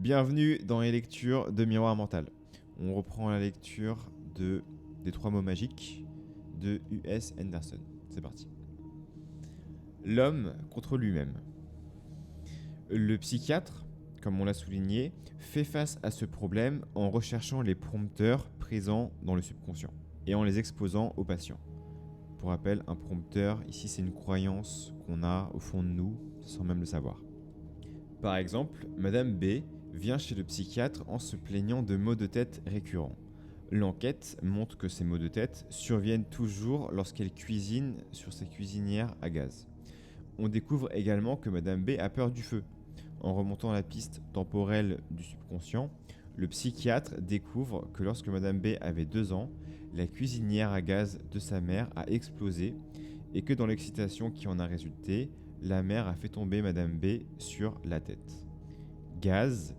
Bienvenue dans les lectures de Miroir Mental. On reprend la lecture des 3 mots magiques de U.S. Anderson. C'est parti. L'homme contre lui-même. Le psychiatre, comme on l'a souligné, fait face à ce problème en recherchant les prompteurs présents dans le subconscient et en les exposant aux patients. Pour rappel, un prompteur, ici, c'est une croyance qu'on a au fond de nous, sans même le savoir. Par exemple, Madame B vient chez le psychiatre en se plaignant de maux de tête récurrents. L'enquête montre que ces maux de tête surviennent toujours lorsqu'elle cuisine sur ses cuisinières à gaz. On découvre également que Madame B a peur du feu. En remontant la piste temporelle du subconscient, le psychiatre découvre que lorsque Madame B avait 2 ans, la cuisinière à gaz de sa mère a explosé et que dans l'excitation qui en a résulté, la mère a fait tomber Madame B sur la tête. Gaz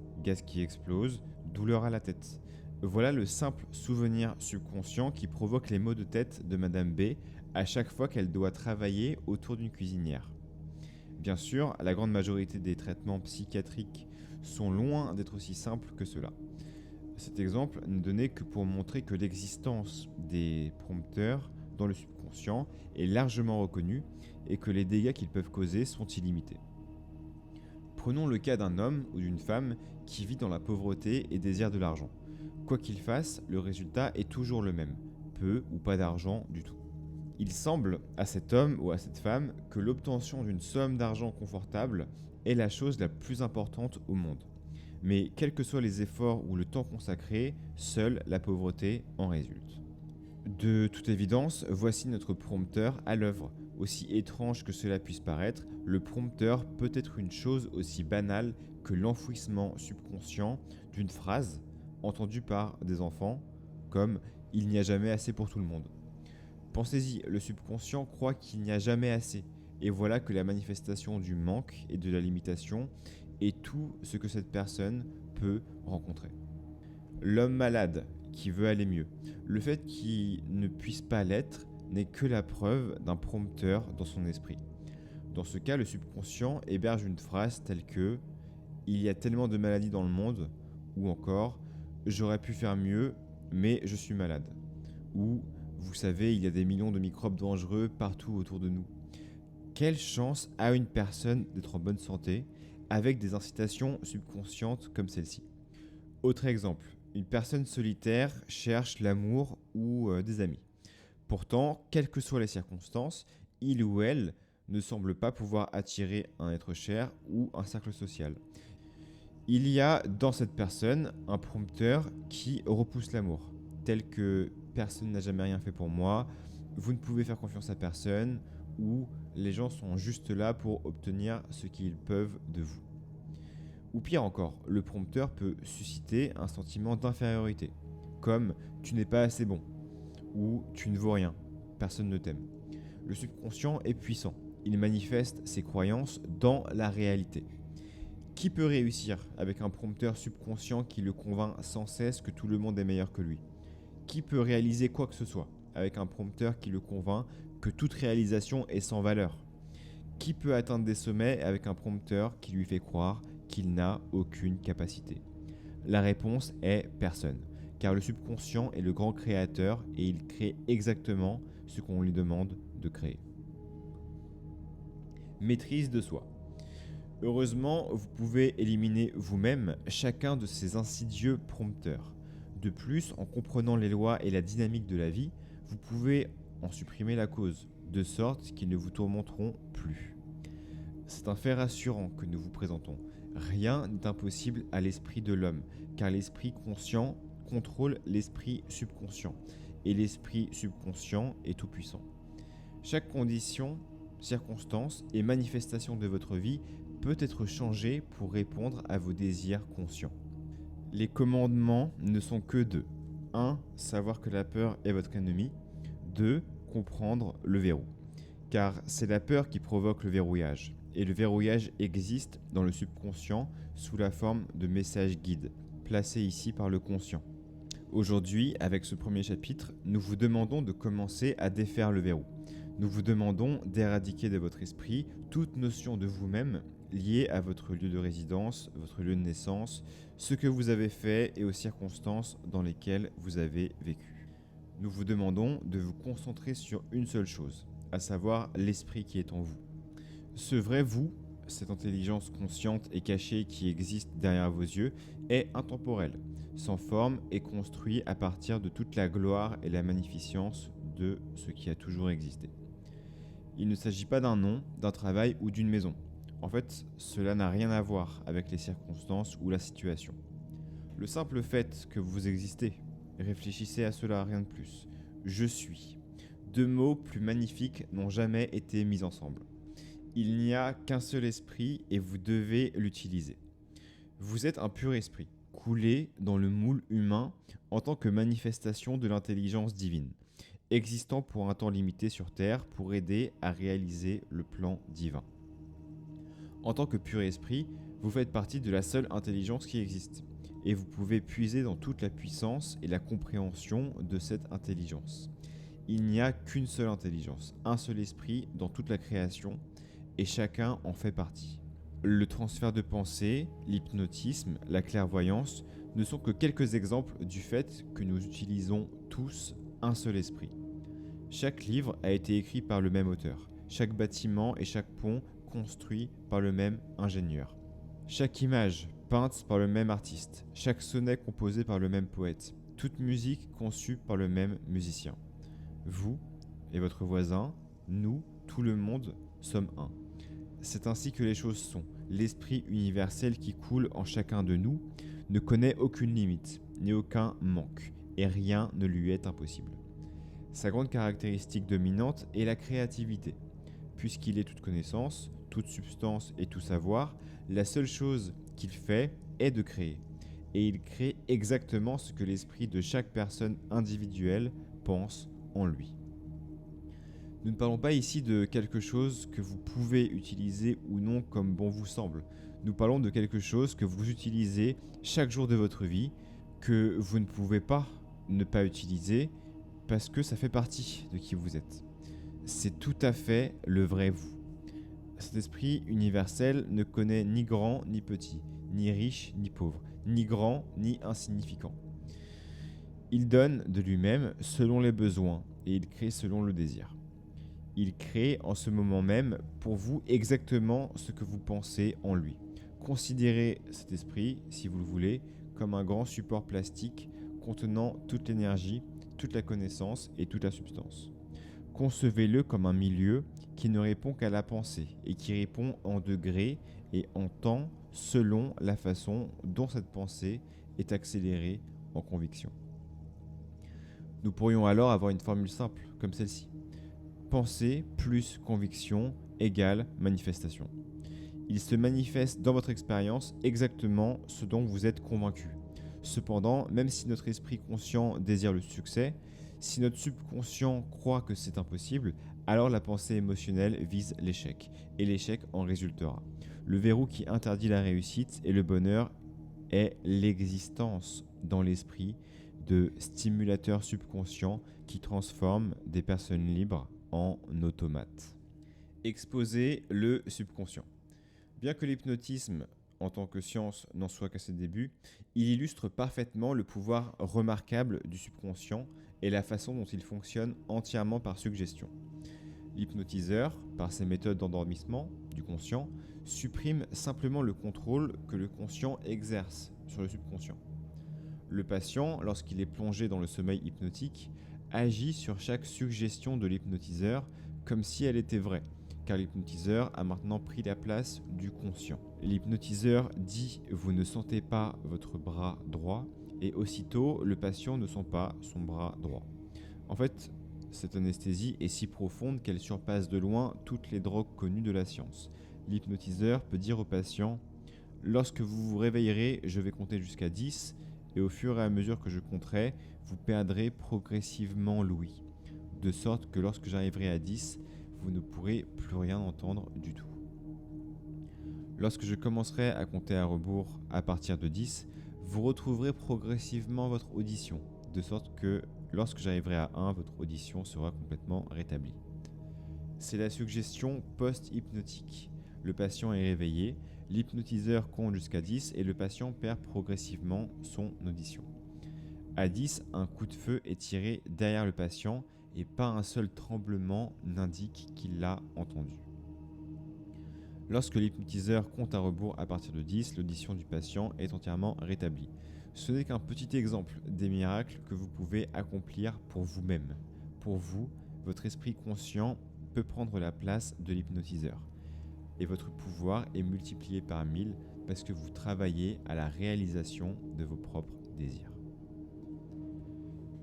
qui explose, douleur à la tête. Voilà le simple souvenir subconscient qui provoque les maux de tête de Madame B à chaque fois qu'elle doit travailler autour d'une cuisinière. Bien sûr, la grande majorité des traitements psychiatriques sont loin d'être aussi simples que cela. Cet exemple n'est donné que pour montrer que l'existence des prompteurs dans le subconscient est largement reconnue et que les dégâts qu'ils peuvent causer sont illimités. Prenons le cas d'un homme ou d'une femme qui vit dans la pauvreté et désire de l'argent. Quoi qu'il fasse, le résultat est toujours le même, peu ou pas d'argent du tout. Il semble à cet homme ou à cette femme que l'obtention d'une somme d'argent confortable est la chose la plus importante au monde. Mais quels que soient les efforts ou le temps consacré, seule la pauvreté en résulte. De toute évidence, voici notre prompteur à l'œuvre. Aussi étrange que cela puisse paraître, le prompteur peut être une chose aussi banale que l'enfouissement subconscient d'une phrase entendue par des enfants, comme « il n'y a jamais assez pour tout le monde ». Pensez-y, le subconscient croit qu'il n'y a jamais assez, et voilà que la manifestation du manque et de la limitation est tout ce que cette personne peut rencontrer. L'homme malade qui veut aller mieux. Le fait qu'il ne puisse pas l'être n'est que la preuve d'un prompteur dans son esprit. Dans ce cas, le subconscient héberge une phrase telle que « il y a tellement de maladies dans le monde » ou encore « j'aurais pu faire mieux, mais je suis malade » ou « vous savez, il y a des millions de microbes dangereux partout autour de nous ». Quelle chance a une personne d'être en bonne santé avec des incitations subconscientes comme celle-ci ? Autre exemple, une personne solitaire cherche l'amour ou des amis. Pourtant, quelles que soient les circonstances, il ou elle ne semble pas pouvoir attirer un être cher ou un cercle social. Il y a dans cette personne un prompteur qui repousse l'amour, tel que personne n'a jamais rien fait pour moi, vous ne pouvez faire confiance à personne, ou les gens sont juste là pour obtenir ce qu'ils peuvent de vous. Ou pire encore, le prompteur peut susciter un sentiment d'infériorité, comme « tu n'es pas assez bon » ou « tu ne vaux rien, personne ne t'aime ». Le subconscient est puissant, il manifeste ses croyances dans la réalité. Qui peut réussir avec un prompteur subconscient qui le convainc sans cesse que tout le monde est meilleur que lui ? Qui peut réaliser quoi que ce soit avec un prompteur qui le convainc que toute réalisation est sans valeur ? Qui peut atteindre des sommets avec un prompteur qui lui fait croire qu'il n'a aucune capacité ? La réponse est personne, car le subconscient est le grand créateur et il crée exactement ce qu'on lui demande de créer. Maîtrise de soi. Heureusement, vous pouvez éliminer vous-même chacun de ces insidieux prompteurs. De plus, en comprenant les lois et la dynamique de la vie, vous pouvez en supprimer la cause, de sorte qu'ils ne vous tourmenteront plus. C'est un fait rassurant que nous vous présentons. Rien n'est impossible à l'esprit de l'homme, car l'esprit conscient contrôle l'esprit subconscient, et l'esprit subconscient est tout-puissant. Chaque condition, circonstance et manifestation de votre vie peut être changée pour répondre à vos désirs conscients. Les commandements ne sont que 2. 1. Savoir que la peur est votre ennemi. 2. Comprendre le verrou. Car c'est la peur qui provoque le verrouillage. Et le verrouillage existe dans le subconscient sous la forme de messages guides, placés ici par le conscient. Aujourd'hui, avec ce premier chapitre, nous vous demandons de commencer à défaire le verrou. Nous vous demandons d'éradiquer de votre esprit toute notion de vous-même liées à votre lieu de résidence, votre lieu de naissance, ce que vous avez fait et aux circonstances dans lesquelles vous avez vécu. Nous vous demandons de vous concentrer sur une seule chose, à savoir l'esprit qui est en vous. Ce vrai vous, cette intelligence consciente et cachée qui existe derrière vos yeux, est intemporel, sans forme et construit à partir de toute la gloire et la magnificence de ce qui a toujours existé. Il ne s'agit pas d'un nom, d'un travail ou d'une maison. En fait, cela n'a rien à voir avec les circonstances ou la situation. Le simple fait que vous existez, réfléchissez à cela, rien de plus. Je suis. Deux mots plus magnifiques n'ont jamais été mis ensemble. Il n'y a qu'un seul esprit et vous devez l'utiliser. Vous êtes un pur esprit, coulé dans le moule humain en tant que manifestation de l'intelligence divine, existant pour un temps limité sur Terre pour aider à réaliser le plan divin. En tant que pur esprit, vous faites partie de la seule intelligence qui existe, et vous pouvez puiser dans toute la puissance et la compréhension de cette intelligence. Il n'y a qu'une seule intelligence, un seul esprit dans toute la création, et chacun en fait partie. Le transfert de pensée, l'hypnotisme, la clairvoyance ne sont que quelques exemples du fait que nous utilisons tous un seul esprit. Chaque livre a été écrit par le même auteur, chaque bâtiment et chaque pont construit par le même ingénieur. Chaque image peinte par le même artiste, chaque sonnet composé par le même poète, toute musique conçue par le même musicien. Vous et votre voisin, nous, tout le monde, sommes un. C'est ainsi que les choses sont. L'esprit universel qui coule en chacun de nous ne connaît aucune limite, ni aucun manque, et rien ne lui est impossible. Sa grande caractéristique dominante est la créativité. Puisqu'il est toute connaissance, toute substance et tout savoir, la seule chose qu'il fait est de créer. Et il crée exactement ce que l'esprit de chaque personne individuelle pense en lui. Nous ne parlons pas ici de quelque chose que vous pouvez utiliser ou non comme bon vous semble. Nous parlons de quelque chose que vous utilisez chaque jour de votre vie, que vous ne pouvez pas ne pas utiliser parce que ça fait partie de qui vous êtes. C'est tout à fait le vrai vous. Cet esprit universel ne connaît ni grand ni petit, ni riche ni pauvre, ni grand ni insignifiant. Il donne de lui-même selon les besoins et il crée selon le désir. Il crée en ce moment même pour vous exactement ce que vous pensez en lui. Considérez cet esprit, si vous le voulez, comme un grand support plastique contenant toute l'énergie, toute la connaissance et toute la substance. Concevez-le comme un milieu qui ne répond qu'à la pensée et qui répond en degrés et en temps selon la façon dont cette pensée est accélérée en conviction. Nous pourrions alors avoir une formule simple comme celle-ci. Pensée plus conviction égale manifestation. Il se manifeste dans votre expérience exactement ce dont vous êtes convaincu. Cependant, même si notre esprit conscient désire le succès, si notre subconscient croit que c'est impossible, alors la pensée émotionnelle vise l'échec, et l'échec en résultera. Le verrou qui interdit la réussite et le bonheur est l'existence dans l'esprit de stimulateurs subconscients qui transforment des personnes libres en automates. Exposer le subconscient. Bien que l'hypnotisme en tant que science n'en soit qu'à ses débuts, il illustre parfaitement le pouvoir remarquable du subconscient et la façon dont il fonctionne entièrement par suggestion. L'hypnotiseur, par ses méthodes d'endormissement du conscient, supprime simplement le contrôle que le conscient exerce sur le subconscient. Le patient, lorsqu'il est plongé dans le sommeil hypnotique, agit sur chaque suggestion de l'hypnotiseur comme si elle était vraie, car l'hypnotiseur a maintenant pris la place du conscient. L'hypnotiseur dit « vous ne sentez pas votre bras droit » et aussitôt le patient ne sent pas son bras droit. En fait, cette anesthésie est si profonde qu'elle surpasse de loin toutes les drogues connues de la science. L'hypnotiseur peut dire au patient « lorsque vous vous réveillerez, je vais compter jusqu'à 10 et au fur et à mesure que je compterai, vous perdrez progressivement l'ouïe, de sorte que lorsque j'arriverai à 10, vous ne pourrez plus rien entendre du tout. Lorsque je commencerai à compter à rebours à partir de 10, vous retrouverez progressivement votre audition, de sorte que lorsque j'arriverai à 1, votre audition sera complètement rétablie. C'est la suggestion post-hypnotique. Le patient est réveillé, l'hypnotiseur compte jusqu'à 10 et le patient perd progressivement son audition. À 10, un coup de feu est tiré derrière le patient et pas un seul tremblement n'indique qu'il l'a entendu. Lorsque l'hypnotiseur compte à rebours à partir de 10, l'audition du patient est entièrement rétablie. Ce n'est qu'un petit exemple des miracles que vous pouvez accomplir pour vous-même. Pour vous, votre esprit conscient peut prendre la place de l'hypnotiseur. Et votre pouvoir est multiplié par 1000 parce que vous travaillez à la réalisation de vos propres désirs.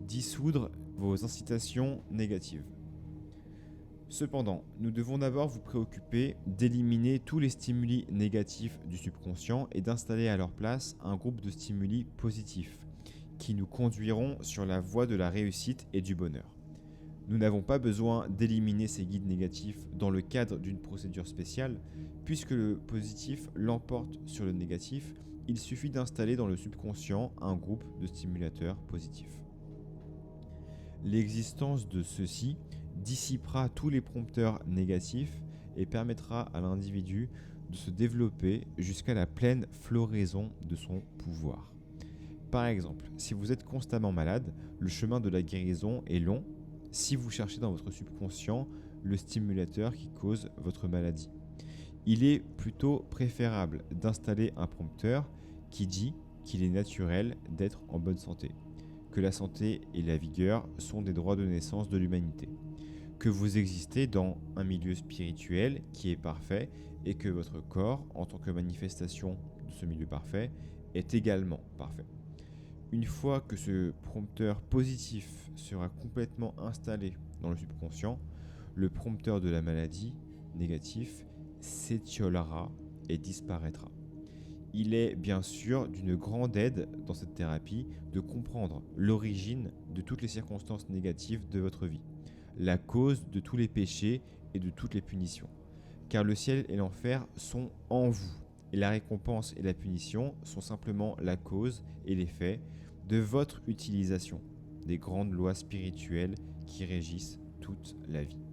Dissoudre vos incitations négatives. Cependant, nous devons d'abord vous préoccuper d'éliminer tous les stimuli négatifs du subconscient et d'installer à leur place un groupe de stimuli positifs qui nous conduiront sur la voie de la réussite et du bonheur. Nous n'avons pas besoin d'éliminer ces guides négatifs dans le cadre d'une procédure spéciale, puisque le positif l'emporte sur le négatif, il suffit d'installer dans le subconscient un groupe de stimulateurs positifs. L'existence de ceux-ci dissipera tous les prompteurs négatifs et permettra à l'individu de se développer jusqu'à la pleine floraison de son pouvoir. Par exemple, si vous êtes constamment malade, le chemin de la guérison est long si vous cherchez dans votre subconscient le stimulateur qui cause votre maladie. Il est plutôt préférable d'installer un prompteur qui dit qu'il est naturel d'être en bonne santé, que la santé et la vigueur sont des droits de naissance de l'humanité, que vous existez dans un milieu spirituel qui est parfait et que votre corps, en tant que manifestation de ce milieu parfait, est également parfait. Une fois que ce prompteur positif sera complètement installé dans le subconscient, le prompteur de la maladie négatif s'étiolera et disparaîtra. Il est bien sûr d'une grande aide dans cette thérapie de comprendre l'origine de toutes les circonstances négatives de votre vie, la cause de tous les péchés et de toutes les punitions. Car le ciel et l'enfer sont en vous, et la récompense et la punition sont simplement la cause et l'effet de votre utilisation des grandes lois spirituelles qui régissent toute la vie.